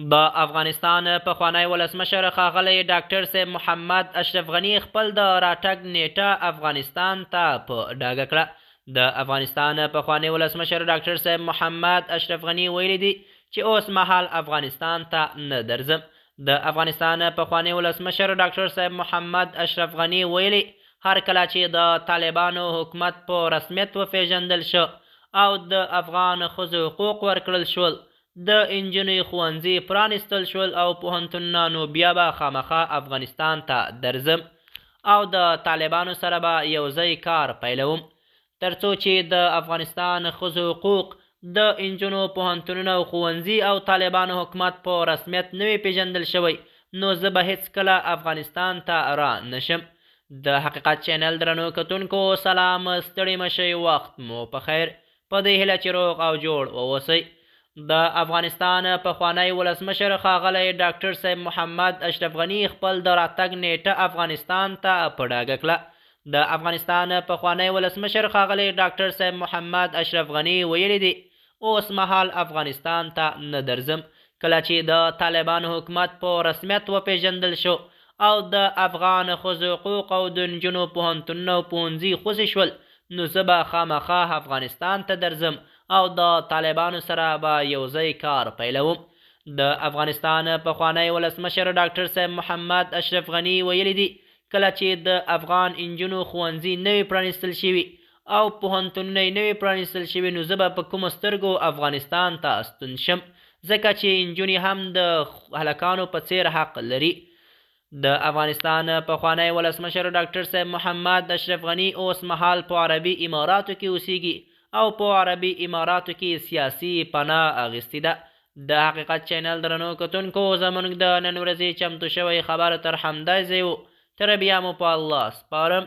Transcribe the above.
د افغانستان پخوانی ولسمشر ښاغلی ډاکټر صاحب محمد اشرف غني خپل د راتګ نیټه افغانستان ته په ډاګه کړه. د افغانستان پخوانی ولسمشر ډاکټر صاحب محمد اشرف غني ویلي دي چې اوس مهال افغانستان ته نه درځم. د افغانستان پخوانی ولسمشر ډاکټر صاحب محمد اشرف غني ویلي هر کله چې د طالبانو حکومت په رسمیت وپېژندل شو او د افغان ښځو حقوق ورکړل شول، د انجونې ښوونځي پرانیستل شول او پوهنتونونه، نو بیا به خامخا افغانستان ته درځم او د طالبانو سره به یو ځای کار پیلوم تر څو چې د افغانستان ښځو حقوق، د انجونو پوهنتونونه او ښوونځي او طالبانو حکومت په رسمیت نه وي پیژندل شوی، نو زه به هیڅکله افغانستان ته را نشم. د حقیقت چینل درنو کتونکو سلام، ستړي مشئ، وخت مو په خیر. په دې هیله چې روغ او جوړ واوسئ. د افغانستان پخوانی ولسمشر ښاغلی ډاکټر صاحب محمد اشرف غني خپل د راتګ نیټه افغانستان ته په ډاګه کړه. د افغانستان پخوانی ولسمشر ښاغلی ډاکټر صاحب محمد اشرف غني ویلي دي اوس مهال افغانستان ته نه درځم. کله چې د طالبانو حکومت په رسمیت وپېژندل شو او د افغان ښځو حقوق او د نجونو پوهنتونونه او ښوونځي خوشي شول، نو زه به خامخا افغانستان ته درځم او د طالبانو سره به یو ځای کار پیلوم. د افغانستان پخوانی ولسمشر ډاکټر صاحب محمد اشرف غني ویلي دي کله چې د افغان انجونو ښوونځي نوي پرانیستل شوي او پوهنتونونه یې نوي پرانیستل شوي، نو زه به په کومو سترګو افغانستان ته ستون شم، ځکه چې انجونې هم د هلکانو په څیر حق لري. د افغانستان پخوانی ولسمشر ډاکټر صاحب محمد اشرف غني اوس مهال په عربي اماراتو کې اوسیږي او په عربي اماراتو کې سیاسي پناه اخیستې ده. د حقیقت چینل درنو کتونکو زموږ د نن ورځې چمتو شوی خبر تر همدای ځای و. تر بیا مو په الله سپارم.